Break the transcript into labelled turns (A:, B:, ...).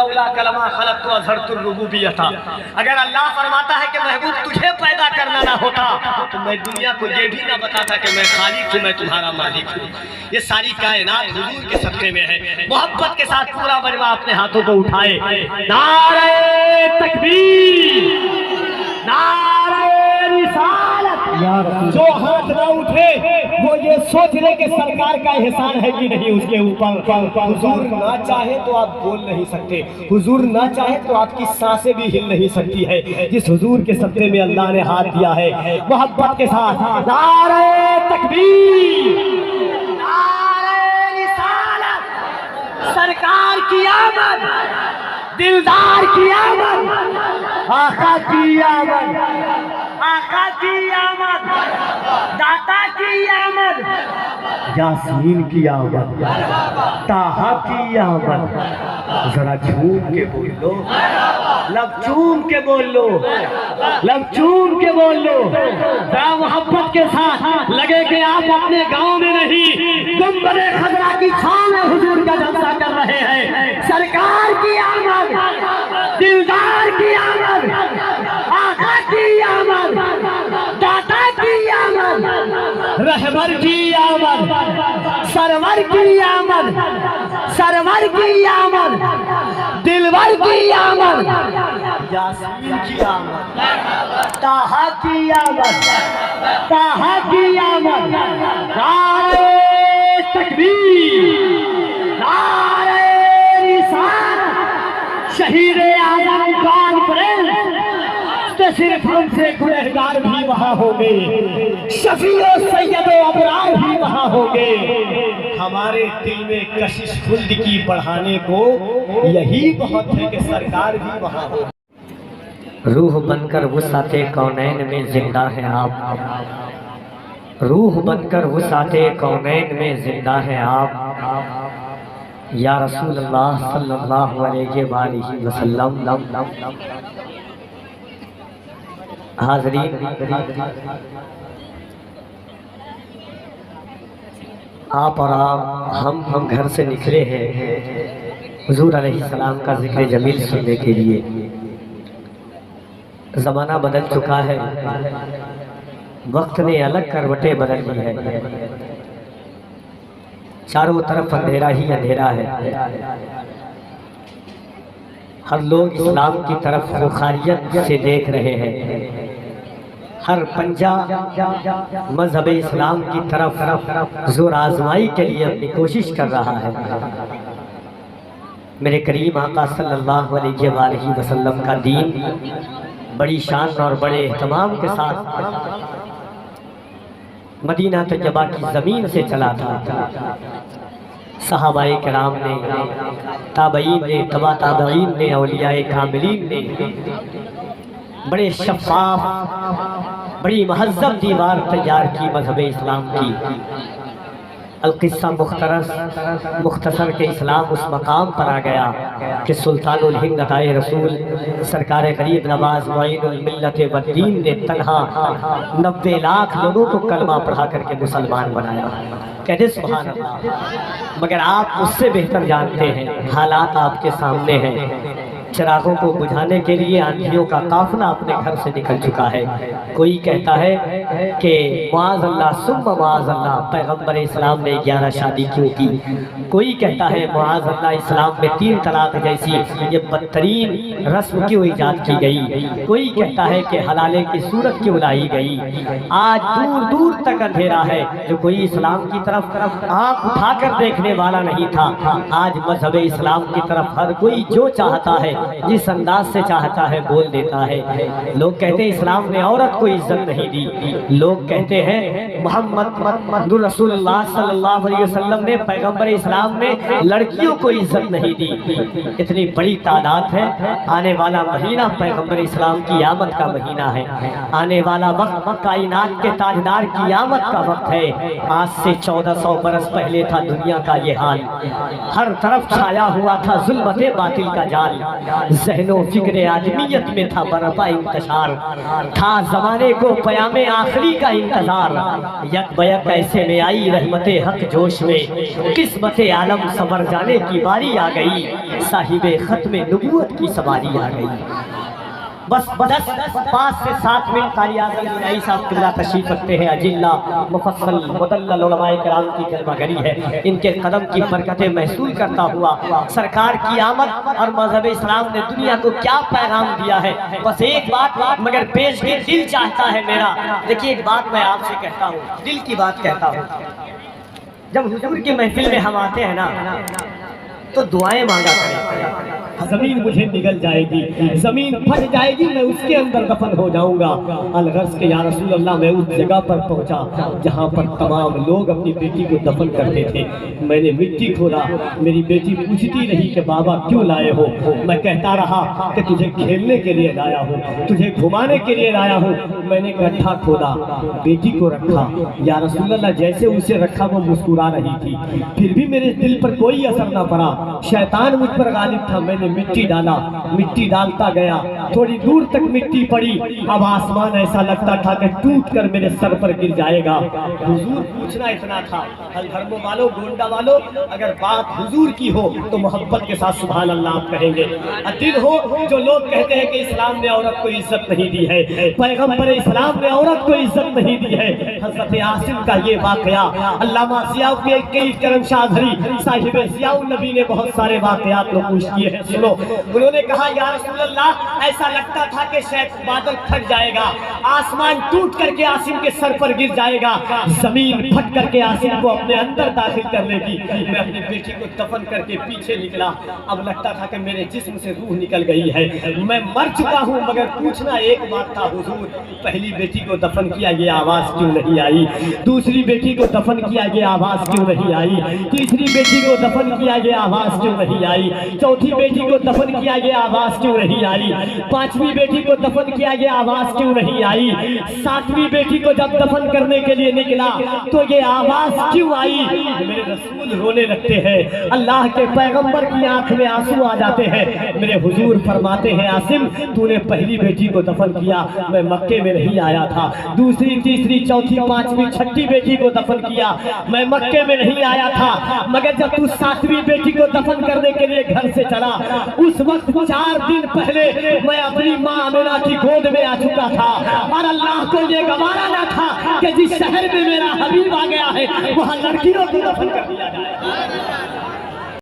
A: لولا کلمہ خلقت اظہرت الربوبیۃ، اگر اللہ فرماتا ہے کہ محبوب تجھے پیدا کرنا نہ ہوتا تو میں دنیا کو یہ بھی نہ بتاتا کہ میں خالق ہوں، میں تمہارا مالک ہوں۔ یہ ساری کائنات حضور کے صدقے میں ہے۔ محبت کے ساتھ پورا مجمع اپنے ہاتھوں کو اٹھائے، نعرہ تکبیر، نعرہ رسالت۔ جو ہاتھ نہ اٹھے وہ یہ سوچ لے کہ سرکار کا احسان ہے کہ نہیں اس کے اوپر۔ حضور نہ چاہے تو آپ بول نہیں سکتے، حضور نہ چاہے تو آپ کی سانسیں بھی ہل نہیں سکتی ہے۔ جس حضور کے صدقے میں اللہ نے ہاتھ دیا ہے، محبت کے ساتھ نعرہ تکبیر، نعرہ رسالت، سرکار کی آمد، دلدار کی آمد، آقا کی آمد، آقا کی آمد، داتا کی آمد، یاسین کی آمد، طٰہٰ کی آمد۔ ذرا جھوم کے بول لو، لب چوم کے بول لو، لب چوم کے بول لو، ذرا محبت کے ساتھ لگے کہ آپ اپنے گاؤں میں نہیں گنبد خضرا کی چھاؤں میں حضور کا جلسہ کر رہے ہیں۔ سرکار کی آمد، دلدار کی آمد، آقا کی آمد، داتا کی آمد، رہبر کی آمد، سرور کی آمد، سرور کی آمد، دلبر کی آمد، یاسین کی آمد، طٰہٰ کی آمد، طٰہٰ کی آمد۔ نعرہ تکبیر، نعرہ رسالت، شہید اعظم کانفرنس تو صرف ہم سے گنہگار بھی وہاں ہوں گے، شفیع و سید و ابرار بھی وہاں ہوں گے۔ ہمارے دل میں کشش خلد کی بڑھانے کو یہی بہت ہے کہ سرکار بھی وہاں ہو۔
B: روح بن کر وسعت کونین میں زندہ ہیں آپ، روح بن کر وسعت کونین میں زندہ ہیں آپ، یا رسول اللہ صلی اللہ علیہ وآلہ وسلم۔ حاضرین، آپ اور ہم گھر سے نکلے ہیں حضور علیہ السلام کا ذکر جمیل سننے کے لیے۔ زمانہ بدل چکا ہے، وقت نے الگ کروٹیں بدل دی ہے، چاروں طرف اندھیرا ہی اندھیرا ہے۔ ہر لوگ اسلام کی طرف خوخاریت سے دیکھ رہے ہیں، ہر پنجہ مذہب اسلام کی طرف زور آزمائی کے لیے اپنی کوشش کر رہا ہے۔ میرے کریم آقا صلی اللہ علیہ وآلہ وسلم کا دین بڑی شان اور بڑے اہتمام کے ساتھ مدینہ طیبہ کی زمین سے چلا تھا۔ صحابہ کرام نے، تابعین نے، تبع تابعین نے، اولیاء کاملین نے بڑے شفاف، بڑی مہذب دیوار تیار کی مذہب اسلام کی۔ القصہ مختصر کے اسلام اس مقام پر آ گیا کہ سلطان الہند عطائے رسول سرکار غریب نواز معین الملت والدین نے تنہا 90 لاکھ لوگوں کو کلمہ پڑھا کر کے مسلمان بنایا۔ کہتے سبحان اللہ۔ مگر آپ اس سے بہتر جانتے ہیں، حالات آپ کے سامنے ہیں۔ چراغوں کو بجھانے کے لیے آندھیوں کا قافلہ اپنے گھر سے نکل چکا ہے۔ کوئی کہتا ہے کہ معاذ اللہ ثم معاذ اللہ پیغمبر اسلام نے 11 شادی کیوں کی، کوئی کہتا ہے معاذ اللہ اسلام میں 3 طلاق جیسی یہ بدترین رسم کیوں ایجاد کی گئی، کوئی کہتا ہے کہ حلالے کی صورت کیوں لائی گئی۔ آج دور دور تک اندھیرا ہے، جو کوئی اسلام کی طرف آنکھ اٹھا کر دیکھنے والا نہیں تھا، آج مذہب اسلام کی طرف ہر کوئی جو چاہتا ہے، جس انداز سے چاہتا ہے بول دیتا ہے۔ لوگ کہتے ہیں اسلام نے عورت کو عزت نہیں دی، لوگ کہتے ہیں محمد رسول اللہ صلی اللہ علیہ وسلم نے، پیغمبر اسلام نے لڑکیوں کو عزت نہیں دی۔ اتنی بڑی تعداد ہے۔ آنے والا مہینہ پیغمبر اسلام کی آمد کا مہینہ ہے، آنے والا وقت کائنات کے تاجدار کی آمد کا وقت ہے۔ آج سے 1400 برس پہلے تھا دنیا کا یہ حال، ہر طرف چھایا ہوا تھا ظلمت باطل کا جال، ذہن و فکر آدمیت میں تھا برپا انتشار، تھا زمانے کو پیام آخری کا انتظار، یک بیک ایسے میں آئی رحمت حق جوش میں، قسمت عالم سنور جانے کی باری آ گئی، صاحب ختم نبوت کی سواری آ گئی۔ بس 5 سے 7 منٹ قاری اعظم الہی صاحب قبلہ تشریف رکھتے ہیں، اجلہ مفصل مدلل علماء کرام کی کلمہ گری ہے، ان کے قدم کی برکتیں محصول کرتا ہوا سرکار کی آمد اور مذہب اسلام نے دنیا کو کیا پیغام دیا ہے، بس ایک بات مگر پیش کی دل چاہتا ہے میرا۔ دیکھیے ایک بات میں آپ سے کہتا ہوں، دل کی بات کہتا ہوں، جب حضور کی محفل میں ہم آتے ہیں نا تو دعائیں مانگا کریں، زمین مجھے نگل جائے گی، زمین پھٹ جائے گی، میں اس کے اندر دفن ہو جاؤں گا۔ الغرض کہ یا رسول اللہ میں اس جگہ پر پہنچا جہاں پر تمام لوگ اپنی بیٹی کو دفن کرتے تھے، میں نے مٹی کھودا، میری بیٹی پوچھتی رہی کہ بابا کیوں لائے ہو، میں کہتا رہا کہ تجھے کھیلنے کے لیے لایا ہوں، تجھے گھمانے کے لیے لایا ہوں۔ میں نے گڈھا کھودا، بیٹی کو رکھا، یا رسول اللہ جیسے اسے رکھا وہ مسکرا رہی تھی، پھر بھی میرے دل پر کوئی اثر نہ پڑا، شیطان مجھ پر غالب تھا، میں نے مٹی ڈالا، مٹی ڈالتا گیا، تھوڑی دور تک مٹی پڑی، اب آسمان ایسا لگتا تھا کہ ٹوٹ کر میرے سر پر گر جائے گا۔ حضور پوچھنا اتنا تھا، الحرم والو گونڈا والو، اگر بات حضور کی ہو تو محبت کے ساتھ سبحان اللہ آپ کہیں گے، دل ہو جو لوگ کہتے ہیں کہ اسلام نے عورت کو عزت نہیں دی ہے، پیغمبر اسلام نے عورت کو عزت نہیں دی ہے۔ حضرت عاصم کا یہ واقعہ علامہ ضیاء کے کرم شاہ دھری صاحب ضیاء النبی نے بہت سارے واقعات نقوش کیے ہیں، سنو۔ انہوں نے کہا یا رسول اللہ ایسا لگتا تھا کہ شاید بادل پھٹ جائے گا، آسمان ٹوٹ کر کے عاصم کے سر پر گر جائے گا، زمین پھٹ کر کے عاصم کو اپنے اندر داخل کر لے گی۔ میں اپنی بیٹی کو دفن کر کے پیچھے نکلا، اب لگتا تھا کہ میرے جسم سے روح نکل گئی ہے، میں مر چکا ہوں، مگر پوچھنا ایک بات تھا حضور، پہلی بیٹی کو دفن کیا یہ آواز کیوں نہیں آئی، دوسری بیٹی کو دفن کیا یہ آواز کیوں نہیں آئی، تیسری بیٹی کو دفن کیا یہ آواز کیوں نہیں آئی، چوتھی بیٹی کو دفن کیا یہ آواز کیوں نہیں آئی، پانچویں بیٹی کو دفن کیا یہ آواز کیوں نہیں آئی، ساتویں بیٹی کو جب دفن کرنے کے لیے نکلا تو یہ آواز کیوں آئی۔ میرے رسول رونے لگتے ہیں، اللہ کے پیغمبر کی آنکھ میں آنسو آ جاتے ہیں، میرے حضور فرماتے ہیں عاصم تو نے پہلی بیٹی کو دفن کیا، میں مکے میں نہیں آیا تھا، دوسری تیسری چوتھی پانچویں چھٹی بیٹی کو دفن کیا، میں مکے میں نہیں آیا تھا، مگر جب تو ساتویں بیٹی کو دفن کرنے کے لیے گھر سے چلا اس وقت 4 دن پہلے میں اپنی ماں آمنہ کی گود میں آ چکا تھا، اور اللہ کو یہ گوارا نہ تھا کہ جس شہر میں میرا حبیب آ گیا ہے وہاں لڑکیوں کو دفن کر دیا جائے۔